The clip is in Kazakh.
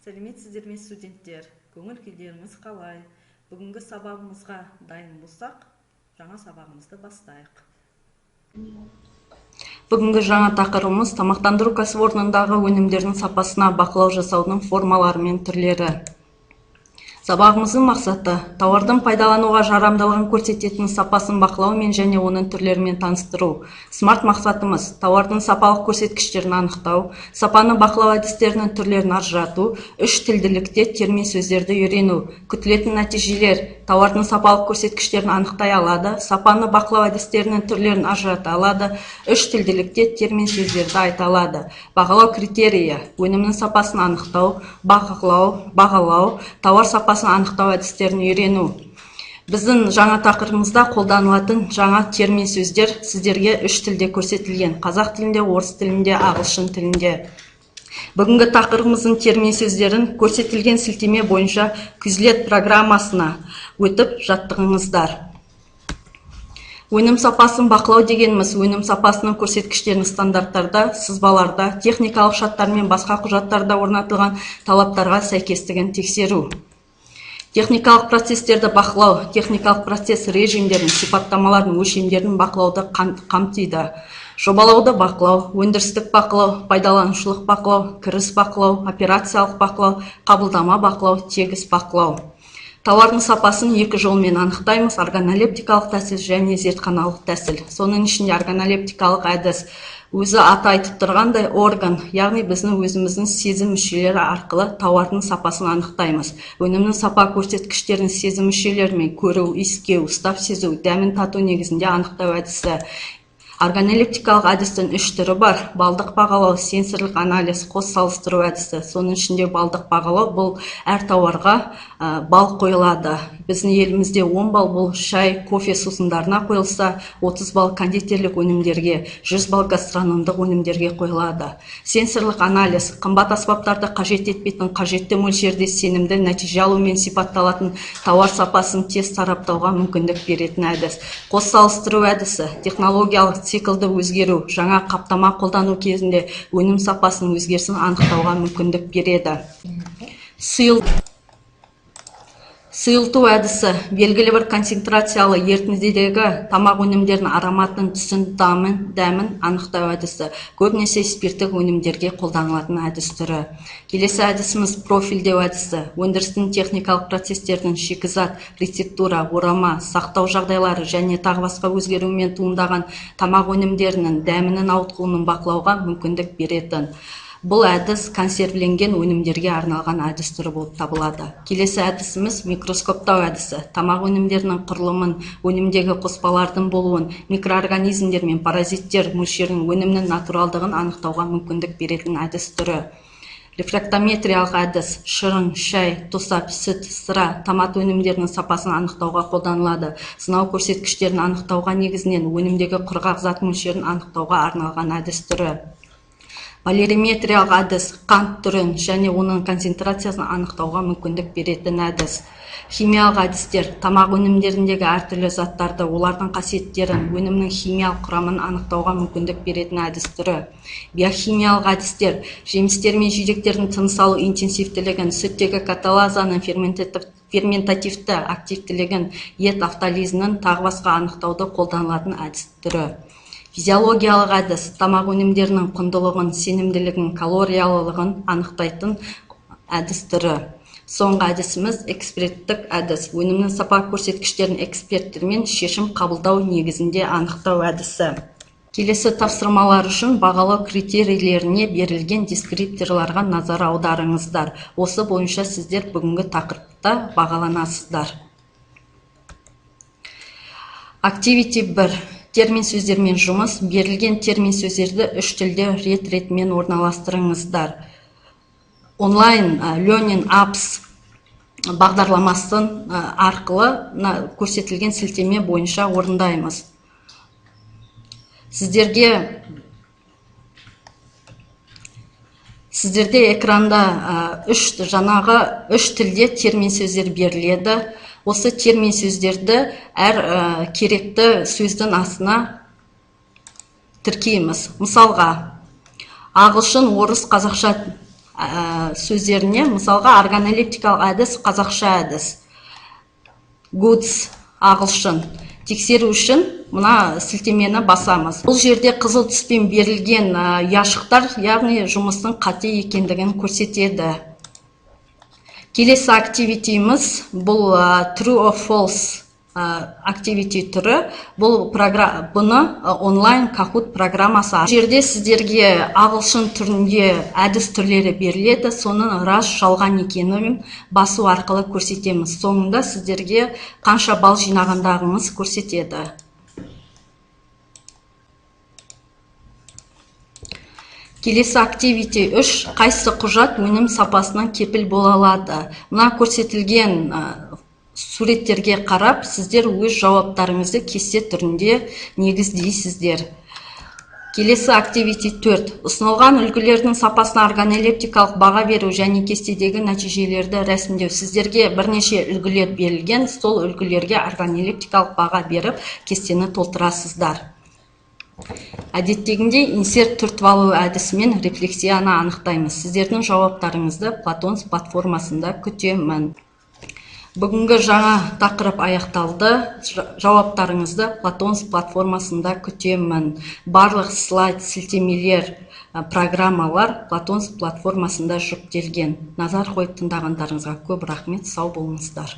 Сәлеметсіздер ме студенттер? Көңіл күйлеріңіз қалай? Бүгінгі сабағымызға дайын болсақ, жаңа сабағымызды бастайық. Бүгінгі жаңа тақырыбымыз тамақтандыру кәсіпорнындағы өнімдердің сапасына бақылау жасаудың формалары мен түрлері. Сабағымыздың мақсаты тауардың пайдалануға жарамдылығын көрсететін сапасын бақылаумен және оның түрлерімен таныстыру. Смарт мақсатымыз тауардың сапалық көрсеткіштерін анықтау, сапаны бақылау әдістерінің түрлерін ажырату, үш тілділікте термин сөздерді үйрену. Күтілетін нәтижелер: тауардың сапалық көрсеткіштерін анықтай алады, сапаны бақылау әдістерінің түрлерін ажырата алады, үш тілділікте термин сөздерді айта алады. Бағалау критерийі: өнімнің сапасын анықтау, бағалау, тауар сапасын анықтау әдістерін үйрену. Біздің жаңа тақырыбымызда қолданылатын жаңа термин сөздер сіздерге үш тілде көрсетілген: қазақ тілінде, орыс тілінде, ағылшын тілінде. Бүгінгі тақырыбымыздың термин сөздерін көрсетілген сілтеме бойынша Quizlet программасына өтіп жаттығыңыздар. Өнім сапасын бақылау дегеніміз өнім сапасының көрсеткіштерін стандарттарда, сызбаларда, техникалық шарттар мен басқа құжаттарда орнатылған талаптарға сәйкестігін тексеру. Техникалық процестерді бақылау, техникалық процесс режимдерін, сипаттамаларын, өлшемдерін бақылауды қамтиды. Жобалауды бақылау, өндірістік бақылау, пайдаланушылық бақылау, кіріс бақылау, операциялық бақылау, қабылдама бақылау, тегіс бақылау. Тауардың сапасын екі жолмен анықтаймыз: органолептикалық тәсіл және зертханалық тәсіл. Соның ішінде органолептикалық әдіс өзі аты айтып тұрғандай орган, яғни біздің өзіміздің сезім мүшелері арқылы тауардың сапасын анықтаймыз. Өнімнің сапа көрсеткіштерін сезім мүшелерімен көру, иіскеу, ұстап сезу, дәмін тату негізінде анықтау әдісі. Органолептикалық әдістің үш түрі бар: балдық бағалау, сенсорлық анализ, қос салыстыру әдісі. Соның ішінде балдық бағалау — бұл әр тауарға бал қойылады. Біздің елімізде 10 бал бұл шай, кофе сусындарына қойылса, 30 бал кондитерлік өнімдерге, 100 бал гастрономдық өнімдерге қойылады. Сенсорлық анализ — қымбат аспаптарды қажет етпейтін, қажетті мөлшерде сенімді нәтиже алумен сипатталатын тауар сапасын тез сараптауға мүмкіндік беретін әдіс. Қос салыстыру әдісі — технологиялық циклды өзгеру, жаңа қаптама қолдану кезінде өнім сапасының өзгерісін анықтауға мүмкіндік береді. Сұйылту әдісі белгілі бір концентрациялы ерітіндідегі тамақ өнімдерінің ароматын, түсін, дәмін анықтау әдісі. Көбінесе спирттік өнімдерге қолданылатын әдіс түрі. Келесі әдісіміз профильдеу әдісі. Өндірістің техникалық процестердің шикізат, рецептура, орама, сақтау жағдайлары және тағы басқа өзгеруімен туындаған тамақ өнімдерінің дәмінің ауытқуының бақылауға мүмкіндік беретін. Бұл әдіс консервіленген өнімдерге арналған әдіс түрі болып табылады. Келесі әдісіміз микроскоптау әдісі. Тамақ өнімдерінің құрылымын, өнімдегі қоспалардың болуын, микроорганизмдер мен паразиттер мөлшерінің, өнімнің натуралдығын анықтауға мүмкіндік беретін әдіс түрі. Рефрактометриялық әдіс шырын, шай, тосап, сүт, сыра, томат өнімдерінің сапасын анықтауға қолданылады. Сынау көрсеткіштерін анықтауға негізінен өнімдегі құрғақ зат мөлшерін анықтауға арналған әдіс түрі. Полиметриялық әдіс қант түрін және оның концентрациясын анықтауға мүмкіндік беретін әдіс. Химиялық әдістер тамақ өнімдеріндегі әртүрлі заттарды, олардың қасиеттерін, өнімнің химиялық құрамын анықтауға мүмкіндік беретін әдіс түрі. Биохимиялық әдістер жемістер мен жидектердің тыныс алу интенсивтілігін, сүттегі каталазаның ферментативті активтілігін, ет автолизінің тағы басқа анықтауды қолданылатын әдіс түрі. Физиологиялық әдіс тамақ өнімдерінің құндылығын, сенімділігін, калориялылығын анықтайтын әдіс түрі. Соңғы әдісіміз эксперттік әдіс. Өнімнің сапа көрсеткіштерін эксперттермен шешім қабылдау негізінде анықтау әдісі. Келесі тапсырмалар үшін бағалау критерийлеріне берілген дескрипторларға назар аударыңыздар. Осы бойынша сіздер бүгінгі тақырыпта бағаланасыздар. Activity 1. Термин сөздермен жұмыс. Берілген термин сөздерді үш тілде рет-ретімен орналастырыңыздар. Онлайн Learning Apps бағдарламасын арқылы көрсетілген сілтеме бойынша орындаймыз. Сіздерде экранда үш тілде термин сөздер беріледі. Осы термин сөздерді әр керекті сөздің астына тіркейміз. Мысалға, ағылшын, орыс, қазақша сөздеріне, мысалға органолептикалық әдіс, қазақша әдіс, goods, ағылшын. Тексеру үшін мына сілтемені басамыз. Бұл жерде қызыл түспен берілген ұяшықтар, яғни жұмыстың қате екендігін көрсетеді. Келесі активитиміз бұл true or false activity түрі. Бұны онлайн Kahoot программасы. Бұл жерде сіздерге ағылшын түрінде әдіс түрлері беріледі. Соның рас, жалған екенін басу арқылы көрсетеміз. Соңында сіздерге қанша балл жинағандағымыз көрсетеді. Келесі activity 3. Қайсы құжат өнім сапасынан кепіл бола алады? Мына көрсетілген суреттерге қарап, сіздер өз жауаптарыңызды кесте түрінде негіздейсіздер. Келесі activity 4. Ұсынылған үлгілердің сапасына органолептикалық баға беру және кестедегі нәтижелерді рәсімдеу. Сіздерге бірнеше үлгілер берілген, сол үлгілерге органолептикалық баға беріп, кестені толтырасыздар. Әдеттегінде инсерт түртіп алу әдісімен рефлексияны анықтаймыз. Сіздердің жауаптарыңызды Platons платформасында күтемін. Бүгінгі жаңа тақырып аяқталды. Жауаптарыңызды Platons платформасында күтемін. Барлық слайд, сілтемелер, программалар Platons платформасында жүктелген. Назар қойып тыңдағандарыңызға көп рахмет, сау болыңыздар.